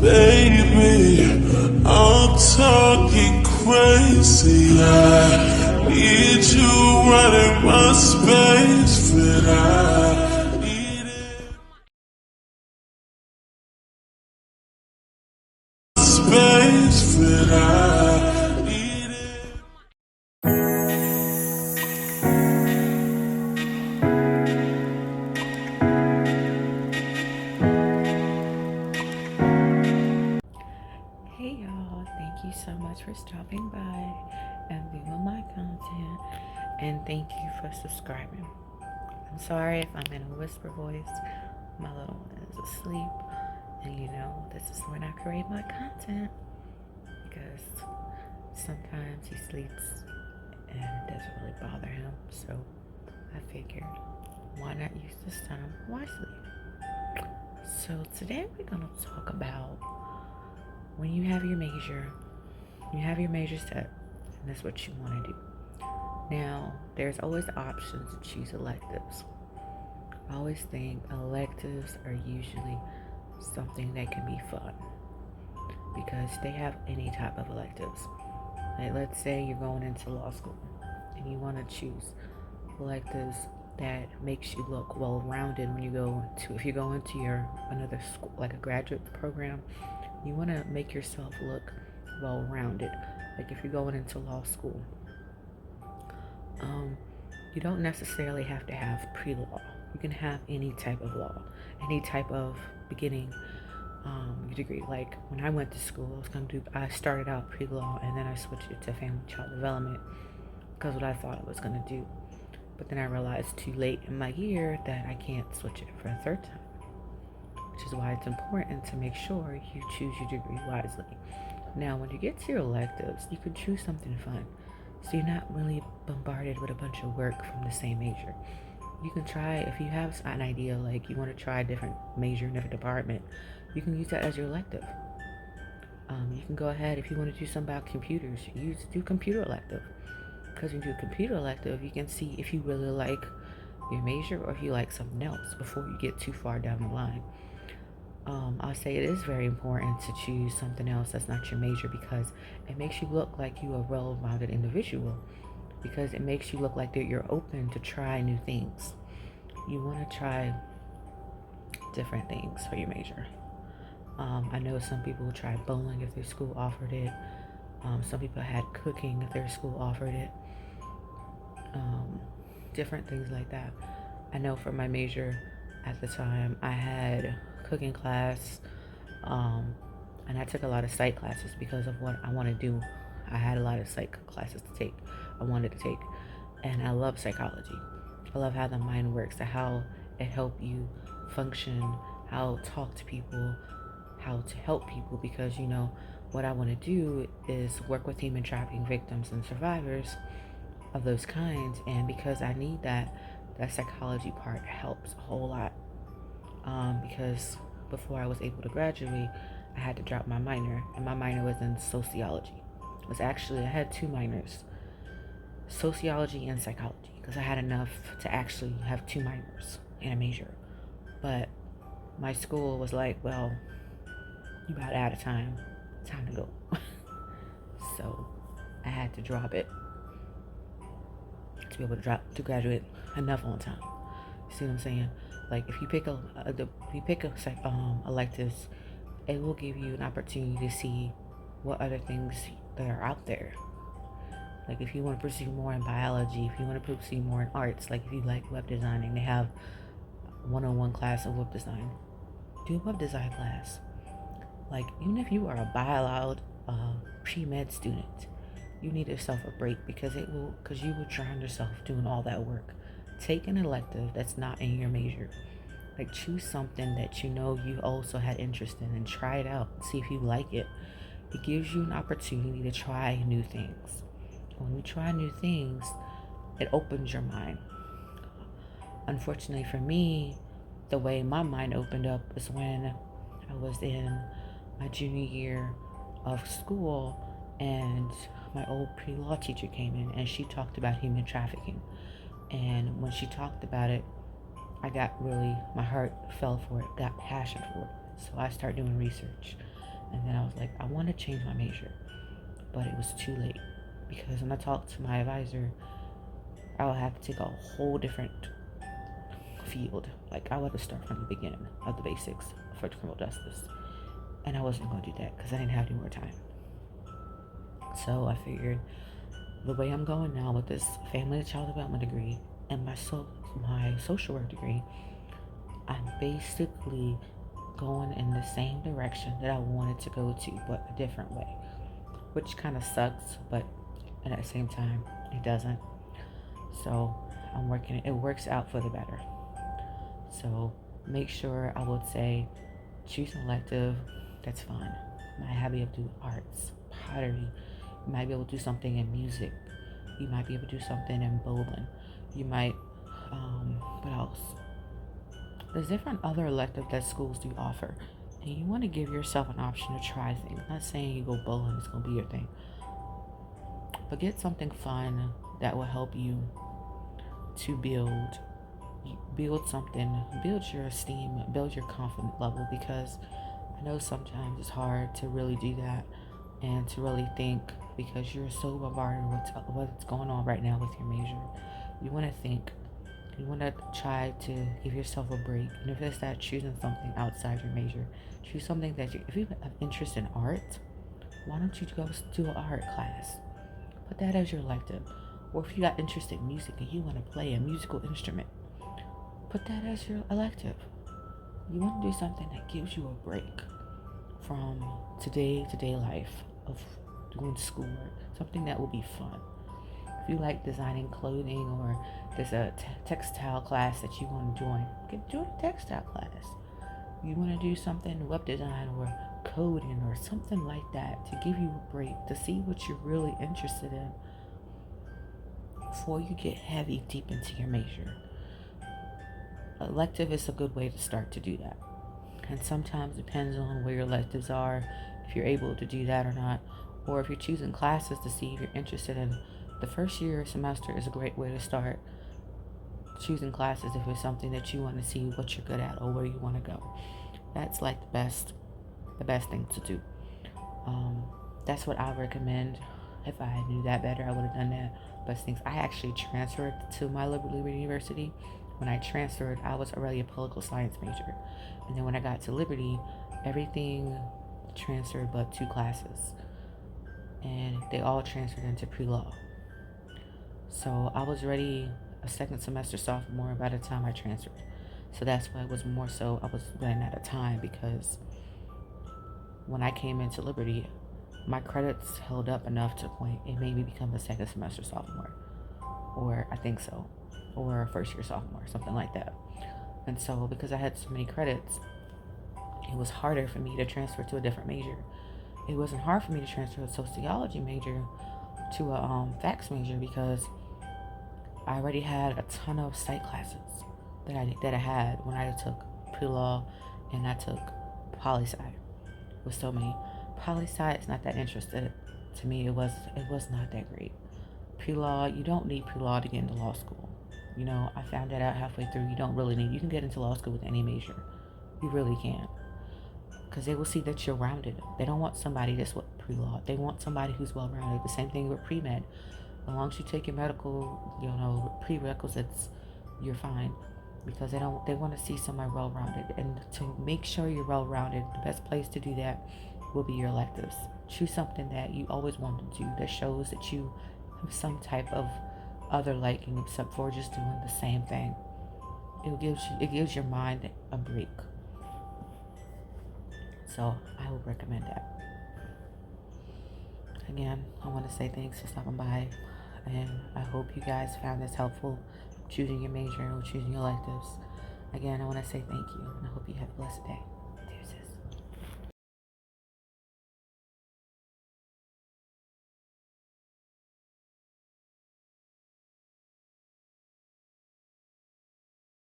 Baby, I'm talking crazy. I need you running my space, but I need it. Space, but I need it. Hey y'all, thank you so much for stopping by and viewing my content, and thank you for subscribing. I'm sorry if I'm in a whisper voice. My little one is asleep, and this is when I create my content because sometimes he sleeps and it doesn't really bother him. So I figured, why not use this time wisely? So today we're going to talk about when you have your major set, and that's what you want to do. Now, there's always the option to choose electives. I always think electives are usually something that can be fun because they have any type of electives. Like, let's say you're going into law school and you want to choose electives that makes you look well-rounded when you go to, if you go into another school, like a graduate program, you want to make yourself look well-rounded. Like if you're going into law school, you don't necessarily have to have pre-law. You can have any type of law, any type of beginning degree. Like when I went to school, I started out pre-law and then I switched it to family child development because what I thought I was going to do. But then I realized too late in my year that I can't switch it for a third time, which is why it's important to make sure you choose your degree wisely. Now, when you get to your electives, you can choose something fun, so you're not really bombarded with a bunch of work from the same major. You can try, if you have an idea, like you want to try a different major in a different department, you can use that as your elective. You can go ahead, if you want to do something about computers, do computer elective. Because when you do a computer elective, you can see if you really like your major or if you like something else before you get too far down the line. I'll say it is very important to choose something else that's not your major because it makes you look like you're a well-rounded individual, because it makes you look like that you're open to try new things. You want to try different things for your major. I know some people tried bowling if their school offered it. Some people had cooking if their school offered it. Different things like that. I know for my major at the time, I had cooking class, and I took a lot of psych classes because of what I want to do. I had a lot of psych classes to take. I wanted to take, and I love psychology. I love how the mind works, how it helps you function, how to talk to people, how to help people. Because what I want to do is work with human trafficking victims and survivors of those kinds, and because I need that psychology part helps a whole lot. Because before I was able to graduate, I had to drop my minor, and my minor was in sociology. It was actually, I had two minors, sociology and psychology, because I had enough to actually have two minors in a major. But my school was like, well, you about out of time to go. So I had to drop it to be able to graduate enough on time. See what I'm saying? Like if you pick electives, it will give you an opportunity to see what other things that are out there. Like if you want to pursue more in biology, if you want to pursue more in arts, like if you like web designing, they have one-on-one class of web design. Do a web design class. Like even if you are a bio pre-med student, you need yourself a break because you will drown yourself doing all that work. Take an elective that's not in your major. Like choose something that you also had interest in and try it out. See if you like it. It gives you an opportunity to try new things. When you try new things, it opens your mind. Unfortunately for me, the way my mind opened up is when I was in my junior year of school, and my old pre-law teacher came in and she talked about human trafficking. And when she talked about it, my heart fell for it, got passion for it. So I started doing research. And then I was like, I want to change my major, but it was too late because when I talked to my advisor, I would have to take a whole different field. Like I would have to start from the beginning of the basics for criminal justice, and I wasn't going to do that because I didn't have any more time. So I figured the way I'm going now with this family and child development degree and my social work degree, I'm basically going in the same direction that I wanted to go to, but a different way, which kind of sucks, but at the same time, it doesn't. So I'm working, it works out for the better. So make sure, I would say, choose an elective that's fun. You might have to be able to do arts, pottery. You might be able to do something in music. You might be able to do something in bowling. You might, what else? There's different other electives that schools do offer. And you want to give yourself an option to try things. I'm not saying you go bowling, it's going to be your thing. But get something fun that will help you to build something, build your esteem, build your confidence level, because I know sometimes it's hard to really do that and to really think because you're so bombarded with what's going on right now with your major. You want to think, you want to try to give yourself a break, and if it's that choosing something outside your major, choose something that if you have interest in art, why don't you go do an art class? Put that as your elective. Or if you got interest in music and you want to play a musical instrument, put that as your elective. You want to do something that gives you a break from today to day life of doing schoolwork, something that will be fun. If you like designing clothing, or there's a textile class that you want to join, join a textile class. You want to do something web design or coding or something like that to give you a break, to see what you're really interested in before you get heavy deep into your major. Elective is a good way to start to do that. And sometimes it depends on where your electives are, if you're able to do that or not, or if you're choosing classes to see if you're interested in. The first year or semester is a great way to start choosing classes if it's something that you want to see what you're good at or where you want to go. That's like the best thing to do. That's what I recommend. If I knew that better, I would have done that. But since I actually transferred to my Liberty University, when I transferred, I was already a political science major. And then when I got to Liberty, everything transferred but 2 classes. And they all transferred into pre-law. So I was already a second semester sophomore by the time I transferred. So that's why it was more so I was running out of time, because when I came into Liberty, my credits held up enough to the point it made me become a second semester sophomore, or I think so, or a first year sophomore, something like that. And so because I had so many credits, it was harder for me to transfer to a different major. It wasn't hard for me to transfer a sociology major to a fax major, because I already had a ton of psych classes that I had when I took pre-law and I took poli-sci. With so many. Poli-sci is not that interested to me. It was not that great. Pre-law, you don't need pre-law to get into law school. You know, I found that out halfway through. You don't really need. You can get into law school with any major. You really can, because they will see that you're rounded. They don't want somebody that's what pre-law. They want somebody who's well-rounded. The same thing with pre-med. As long as you take your medical, prerequisites, you're fine, because they want to see somebody well-rounded. And to make sure you're well-rounded, the best place to do that will be your electives. Choose something that you always wanted to do, that shows that you have some type of other liking except for just doing the same thing. It gives your mind a break. So I would recommend that. Again, I want to say thanks for stopping by, and I hope you guys found this helpful, choosing your major or choosing your electives. Again, I want to say thank you, and I hope you have a blessed day.